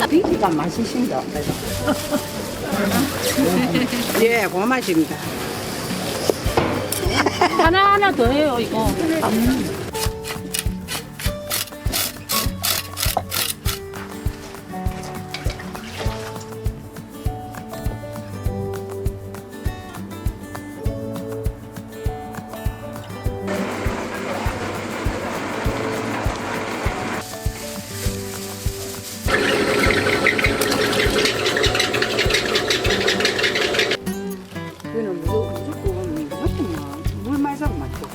비기가 맛있습니다. 예, 고맛입니다. 하나하나 더 해요, 이거. 이거는 무조건 맛있나? 물 마셔도 맛있고.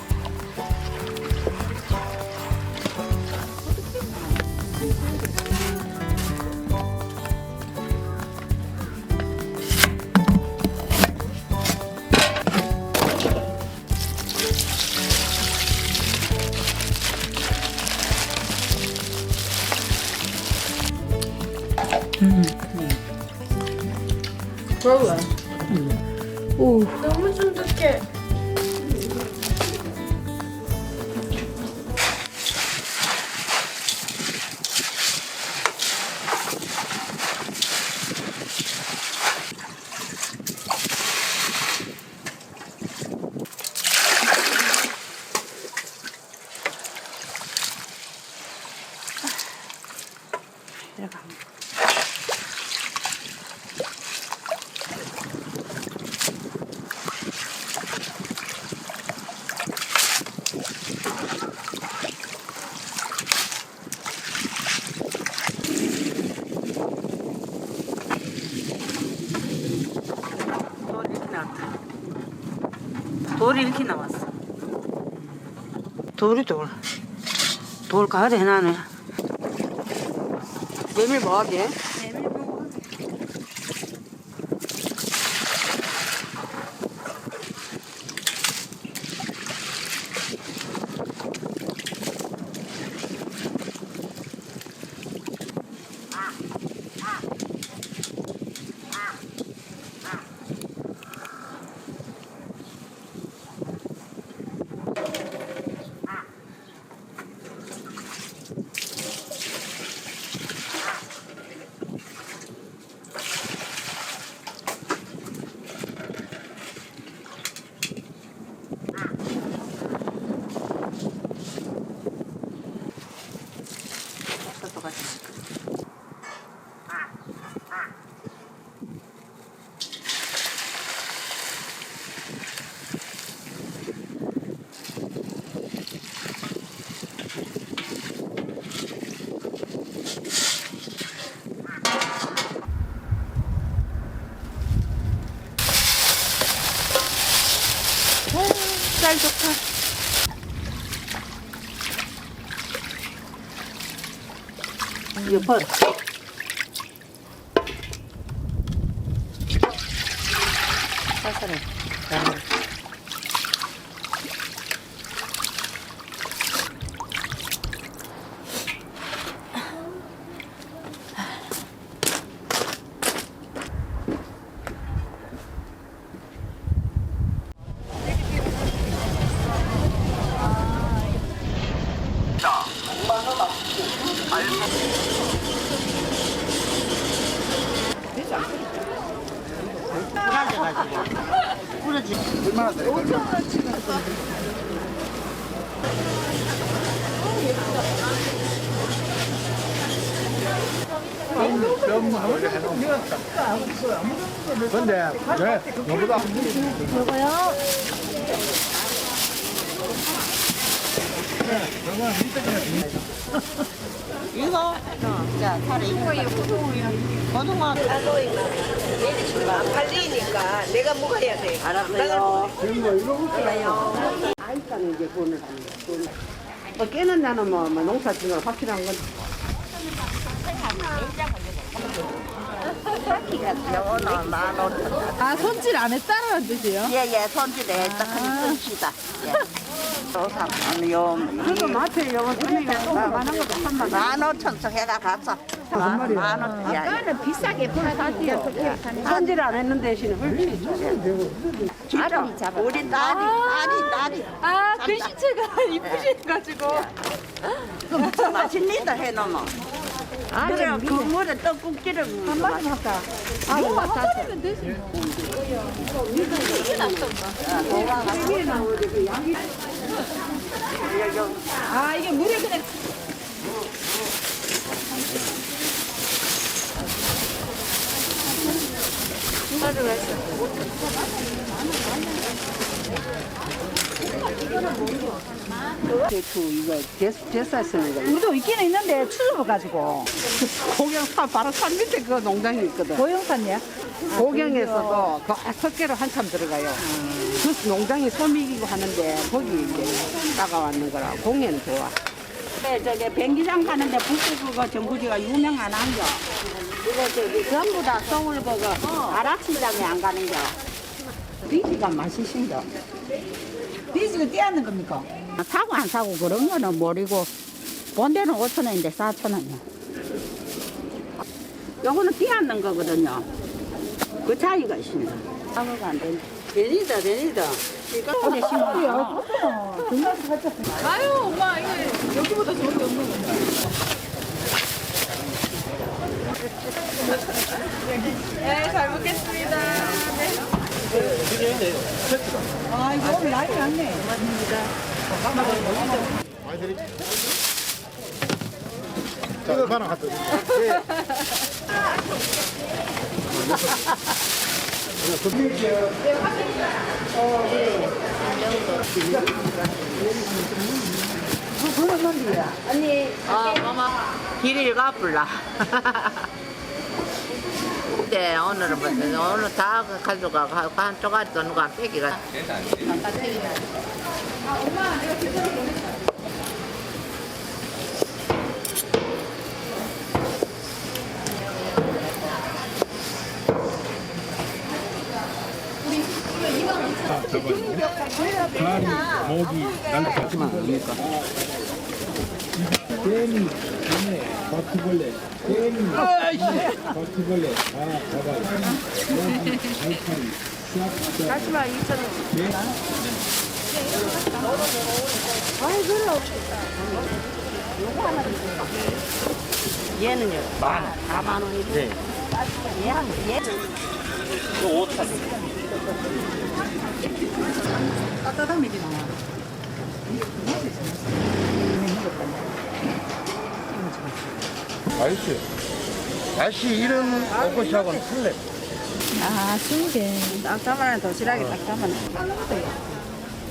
그러게. 오. 너무 쫀득해. 들어갑니다. 돌이 이렇게 나왔어. 돌이 돌. 돌 가을에 해놔네. 메밀 뭐하게? 쌀 좋다. 이거 벌. 쌀쌀해. 뿌려지. 얼마나 돼? 5,000원 근데 너보다 요거요? 이거? 자, 살이 이거. 고등어. 팔리니까 내가 먹어야 돼. 알았어요. 그래요. 아이까는 이제 돈을 하는 거. 깨는 나는 뭐 농사 짓는 거 확실한 건. 요거는 15,000원. 아, 손질 안 했다는 뜻이에요? 예예, 손질에 딱 씁시다. 예. 그거 마트에 요거 소리가 많은 것도 3만 15,000원 해가 갔어. 만 원. 야, 아까는 비싸게 팔았지요. 손질 안 했는 대신에 훨씬 알아. 우리 딸이. 아, 글씨체가 이쁘셔가지고. 맛있니다 해놓으면. 그래, 그 물에 떡국기름 한 마리 할까? 뭐가 샀으면 되지. 아, 이게 물에 그냥. 대추 이거 제사 쓰는 거. 우리도 있기는 있는데 추워가지고. 고경산 바로 산 밑에 그 농장이 있거든. 고영산이야? 고경에서도 그 석계로 한참 들어가요. 그 농장이 소미기고 하는데 거기 이제 따가왔는 거라 공예는 좋아. 네, 저기 변기장 가는데 북구 그거 전부지가 유명한 한겨. 이거 저기 전부 다 서울 그거 아락시장에 안 가는 겨. 비지가 맛있신다. 비지가 떼었는 겁니까? 사고 안 사고 그런 거는 모르고 본 데는 5,000원인데 4,000원이야. 요거는 띄었는 거거든요. 그 차이가 있습니다. 사고가 안 된다. 되니다 되니다. 근데 심어요. 아유, 엄마, 이거 여기보다 좋은 게 없는 건데. 네, 잘 먹겠습니다. 네. 아, 이거 오늘 난리 났네. 이거 하나 갖다 주세요. 길이를 갚을라. 근데 오늘은 무슨 오늘 다 가져가고 한 쪼가리 또 누가 빼기가. 모기 날도 같지만 않으니까. 개미, 개미, 바퀴벌레, 개미, 바퀴벌레, 잡아요. 알파리, 싹, 다시마 2,000원. 얘는요? 4만 원이고. 네. 얘. 따뜻한 미리 나와. 맛있어요. 다시 이런 옷것이하고는 틀려. 아, 순게. 딱따만한 도시락에 딱따만.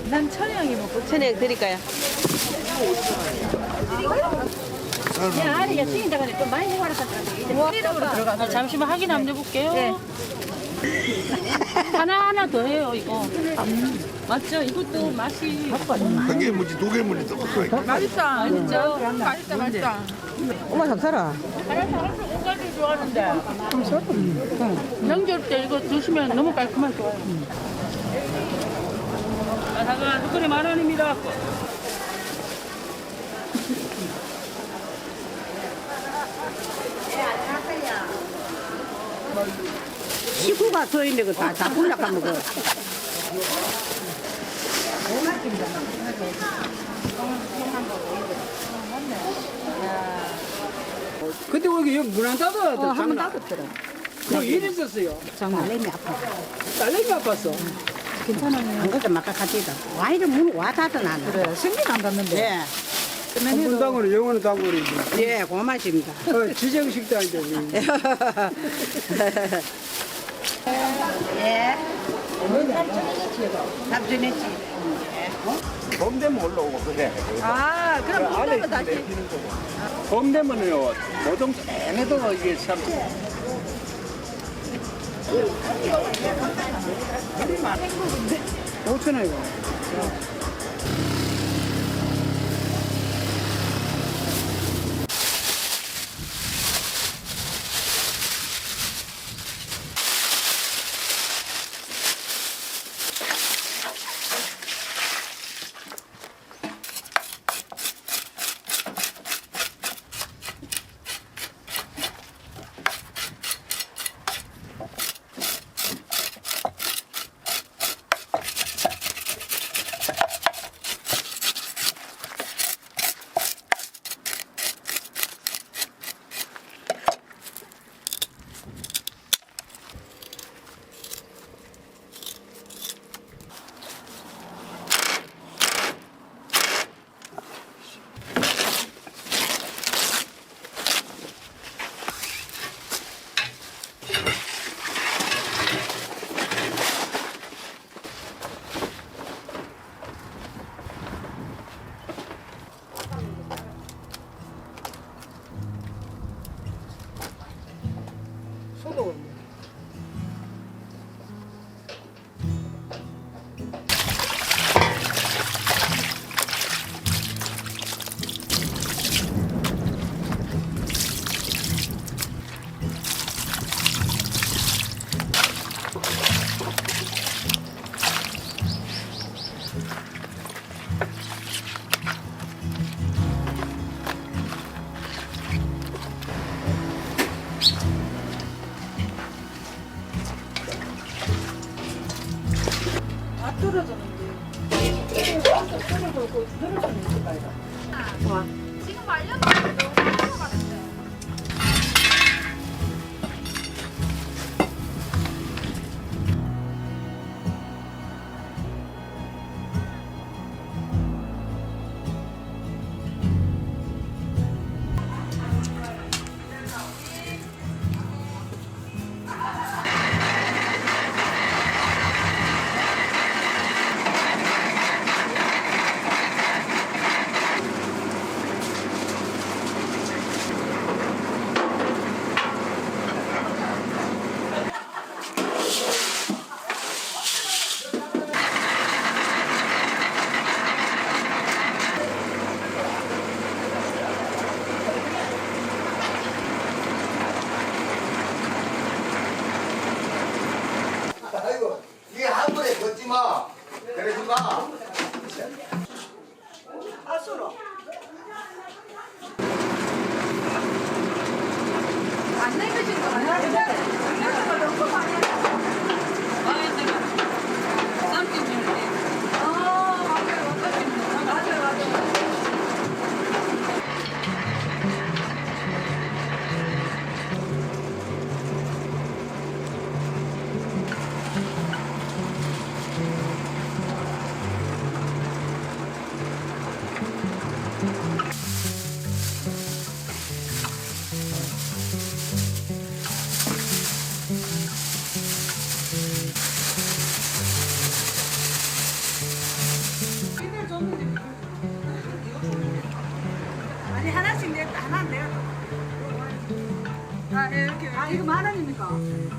난 천양이 먹고. 천円드릴까요? 야, 아니야, 튀긴다가 좀 많이 해봐라. 들어가. 잠시만 확인 한번 해볼게요. 네. 하나 더 해요, 이거. 맞죠? 이것도 맛이. 한 개문지, 두 개문지 더 맛있다. 맛있죠? 맛있다. 엄마 잘 살아. 오가지 좋아하는데. 명절 때 이거 드시면 너무 깔끔하게 좋아요. 잠깐, 한 그릇 10,000원입니다. 식구가 서 있는 거 다 불락하면 그. 그때 우리 여기 문안 닫아야 한번 닫았더라. 그 일이 있었어요. 딸내미 아파. 딸내미 아팠어. 안 그래도 막가지다. 와이를 문와 닫아 놨네. 그래, 생리가 안 갔는데. 예. 한분 당으로 영원히 당구리지. 예, 고맙습니다. 지정식도 아닌데. 우리. 예. 삼촌했지. 봄 되면 올라오고 그래. 아, 그럼 봄되면 다시. 봄 되면요, 모종 쨍해도 이게 참. 5,000원이고. 아이고, 이게 한 번에 걷지 마. 그러지 마. 아니 하나씩 내 하나 내가. 아 이렇게. 아 이거 10,000원입니까?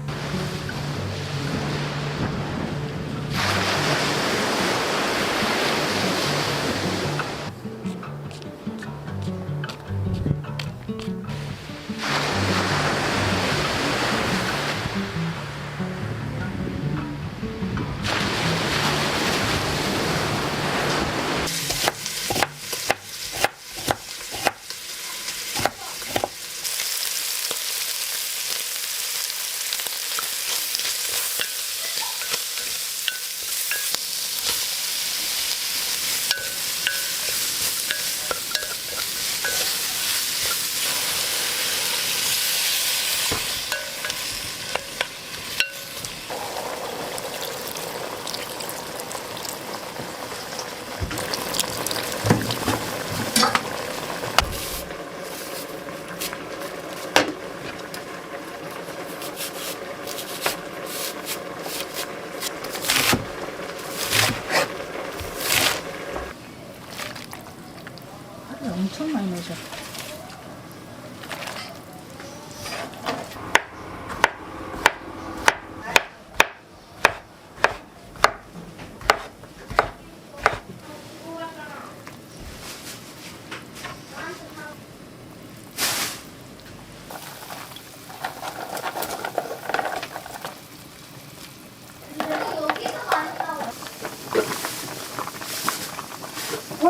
엄청 많이 넣으셔.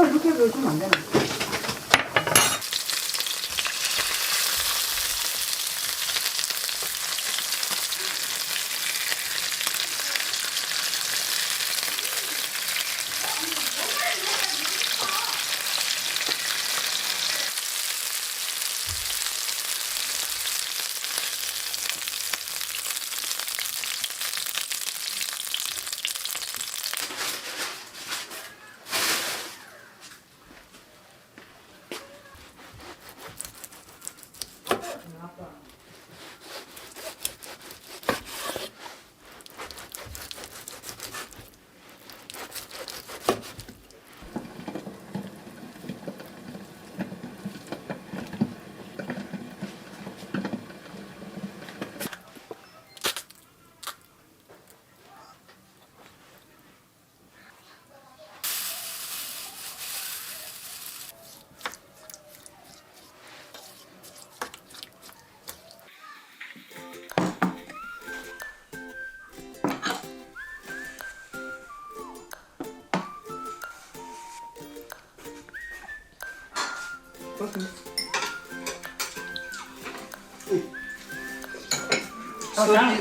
이렇게 넣으시면 안 되나?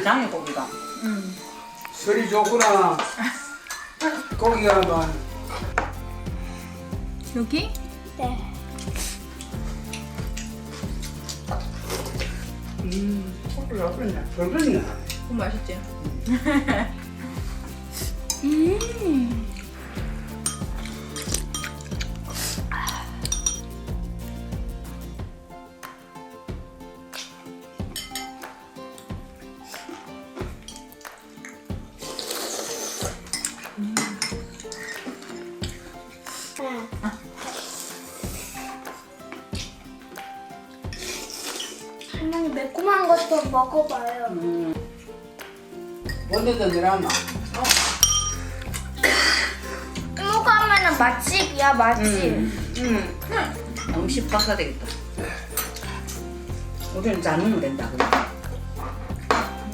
장이 고기가. 설이 좋구나. 고기가 막 여기? 네. 그래, 그래. 그러니까. 그거 맛있지? 그냥 매콤한 것도 먹어봐요. 뭔데도 내려왔나? 이거 하면은 맛집이야, 맛집. 음식 바꿔야 되겠다. 우리는 잘 먹으면 된다. 그래.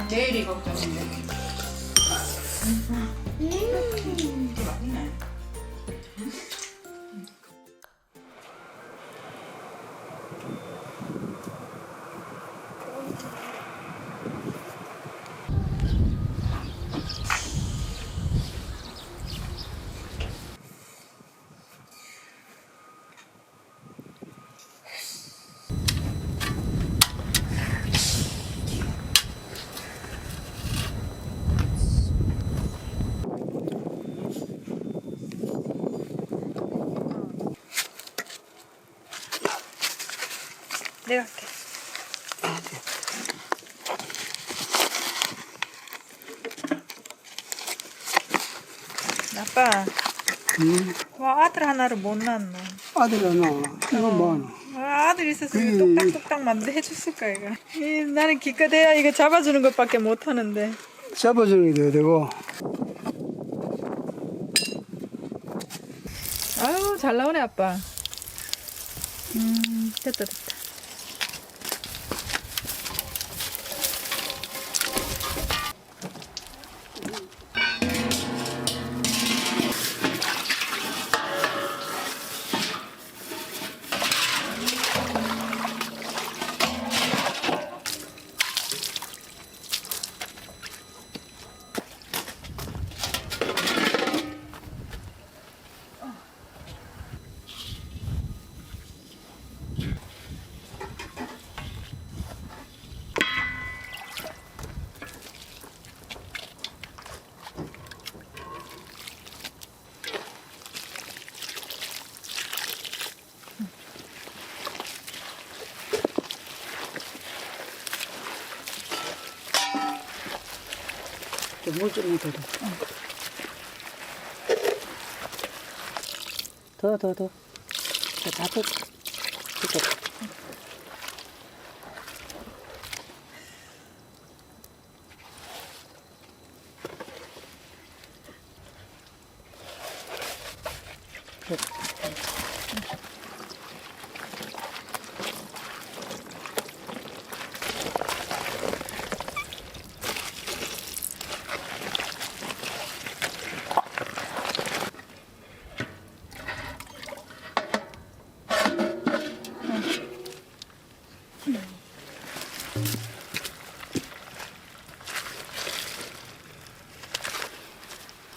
내일이 걱정인데. 맛있네. 내가 할게. 아빠, 와 아들 하나를 못 낳노. 아들은 이거 뭐. 와, 아들 있었으면 똑딱똑딱 만들 해줬을까 이거. 나는 기껏해야 이거 잡아주는 것밖에 못 하는데. 잡아주는 게 되고. 아유 잘 나오네 아빠. 됐다. 물 좀 더. 더. 다 더.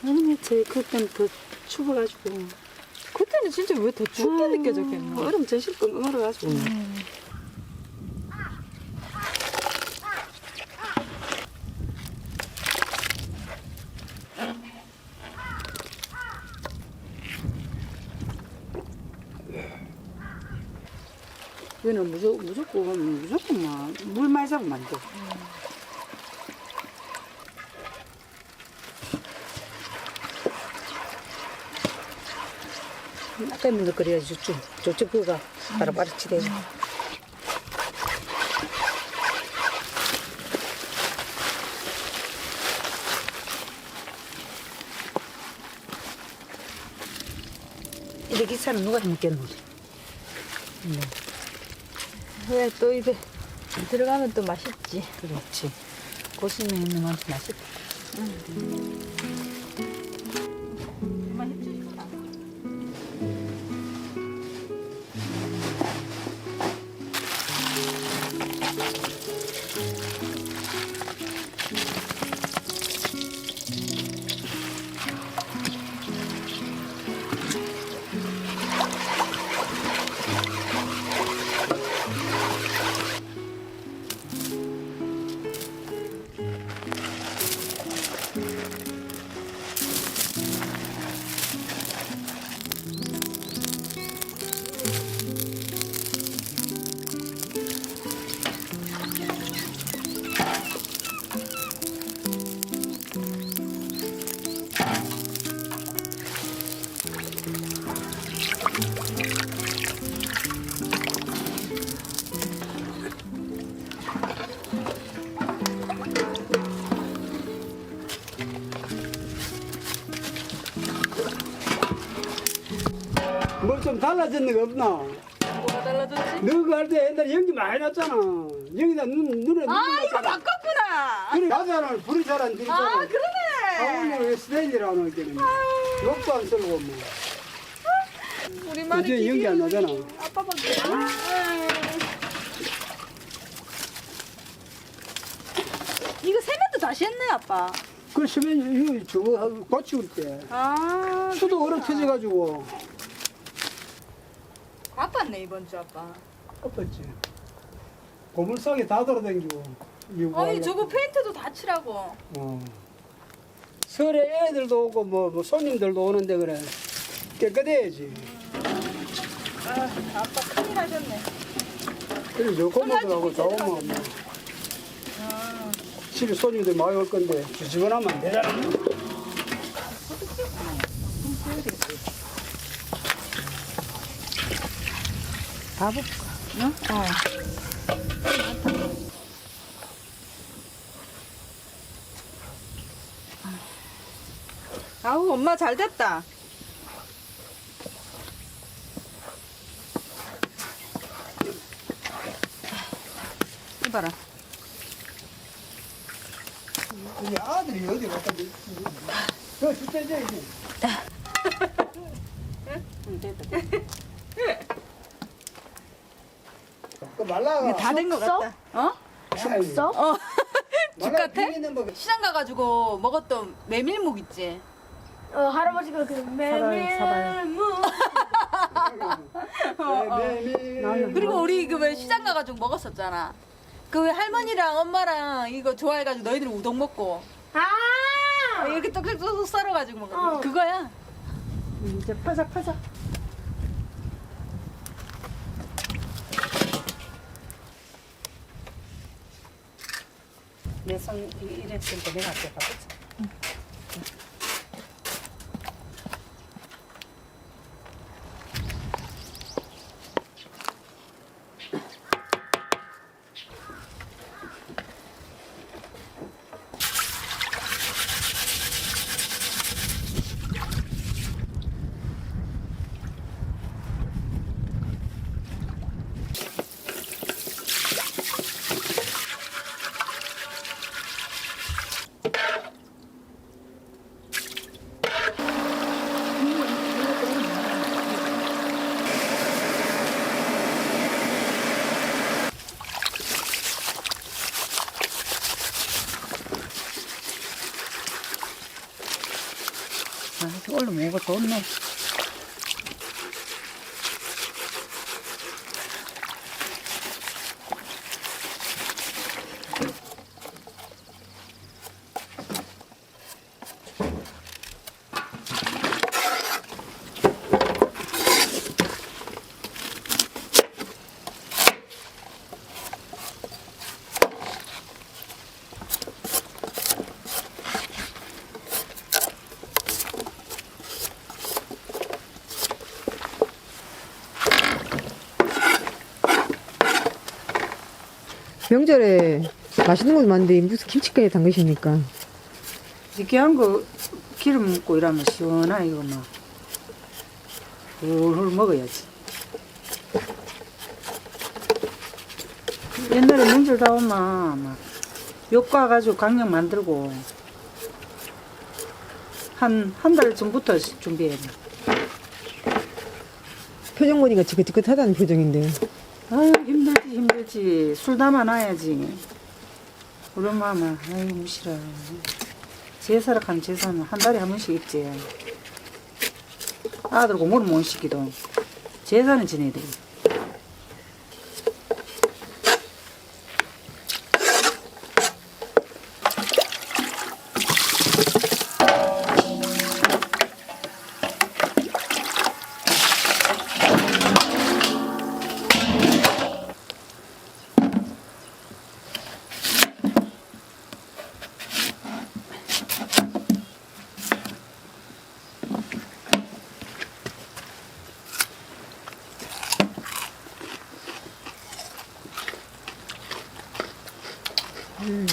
아니, 제 그때는 더 추워가지고. 그때는 진짜 왜 더 춥게 느껴졌겠노? 얼음 전실 뻥 얼어가지고. 이거는 무조건 물 많이 잡으면 안 돼. 빼면서 그래야지 저쪽 그가 바로바로 치대죠. 이렇게 사는 누가 먹겠노? 왜 또 입에 들어가면 또 맛있지. 그렇지. 고수는 있는 만큼 맛있다. 좀 달라졌는 거 없나? 뭐가 달라졌지? 너가 할 때 옛날에 연기 많이 났잖아. 여기다 눈에 아, 이거 났잖아. 바꿨구나. 그래, 나잖아. 불이 잘 안 들잖아. 아, 그러네. 오늘 스테이지라고 할게는 욕도 안 쓰고 뭐. 우리만의 요즘 연기 안 나잖아. 아빠밖에. 이거 세면도 다시 했네, 아빠. 그 시면 이거 저거 고치울 때 아, 수도 얼어 터져가지고 아팠네, 이번 주 아빠. 엎었지. 고물상에 다 돌아다니고. 아니, 저거 페인트도 다 칠하고. 설에 애들도 오고 뭐 손님들도 오는데 그래 깨끗해야지. 아빠 큰일 하셨네. 그래 저 고모들하고 좋으면 뭐. 집에 손님들 많이 올 건데 지저분하면 안 되잖아. 아우, 엄마 잘 됐다. 해봐라. 우리 아들이 어디 갔다 그 주택자 이제 그 말라가 다 된 것 같다. 어? 죽었어? 어. 죽 같아? 뭐 시장 가가지고 먹었던 메밀묵 있지? 할아버지가 그 메밀무. 그리고 우리 그 왜 시장 가가지고 먹었었잖아. 그 왜 할머니랑 엄마랑 이거 좋아해가지고 너희들 우동 먹고 아! 이렇게 똑똑똑 썰어가지고 먹었 그거야. 이제 파삭파삭. 내손 이랬으니까 내가 앞에 가보자. 아, 얼른 먹어 좋네. 명절에 맛있는 것도 많은데 무슨 김치까지 담그십니까? 귀한 거 기름 묻고 이러면 시원하 이거 막 훌훌 먹어야지. 옛날에 명절 다 오면 막 엿과 가지고 강령 만들고 한 달 전부터 준비해야 돼. 표정 보니까 지긋지긋하다는 표정인데. 아유 힘들지 술 담아놔야지. 우리 엄마는 아유 무시라. 제사를 한 제사는 한 달에 한 번씩 있지. 아들 공부를 못 시키도 제사는 지내야 돼.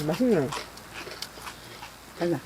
맛있네. 가자.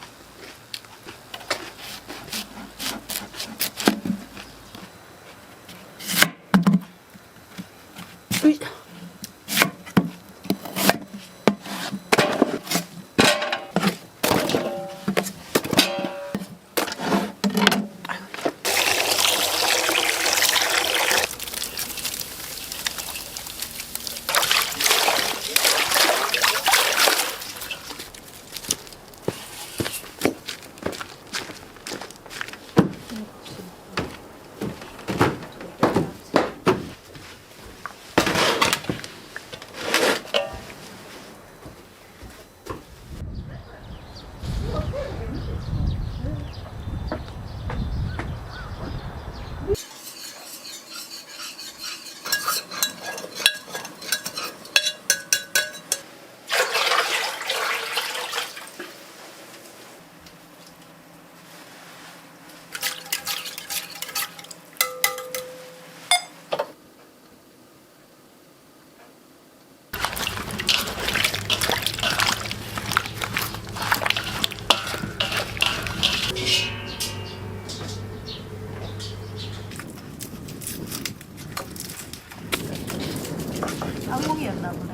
악몽이었나 보네.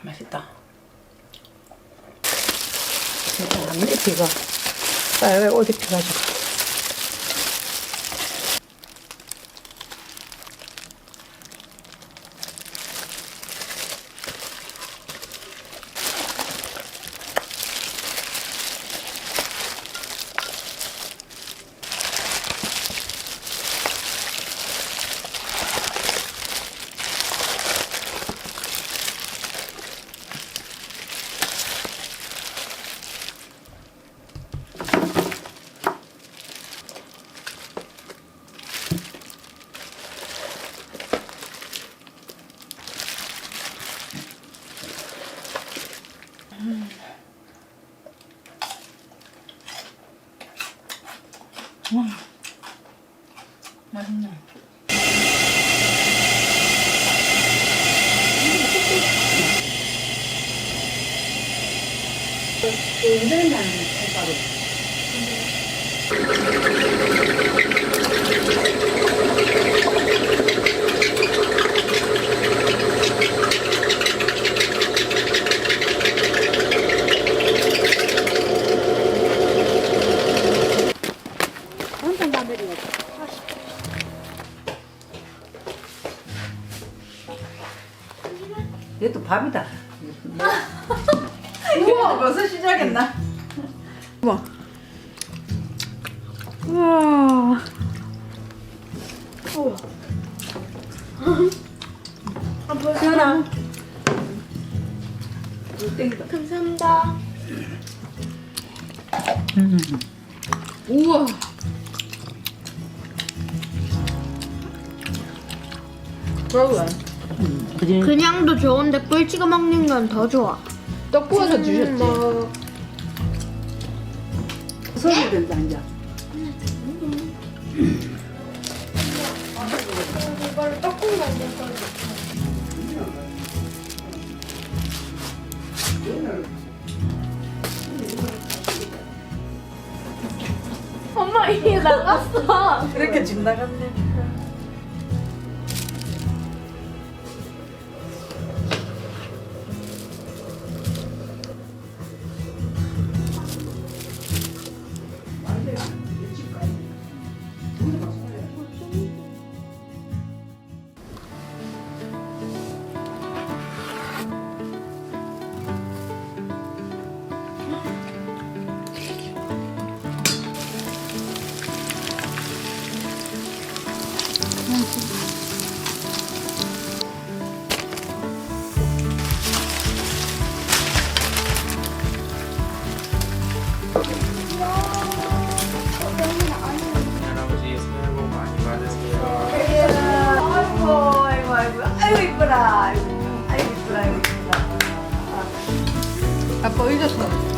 맛있다. 안 입히가 빨리 옷 입혀가지고. 맛있네. 얘도 밥이다. 우와 벌써 시작했나? 우와. 우와. 시원아. 감사합니다. 우와. 그러게. 그냥도 좋은데 꿀 찍어 먹는 건 더 좋아. 떡 구워서 주셨지? 소리 된다 이제. 이걸 떡국 만들 거야. 엄마 이게 나갔어. 이렇게 집 나갔네. 할아버지 새해 복 많이 받으세요. 아이고 이쁘라. 아이고 이쁘라. 아빠 잊었어.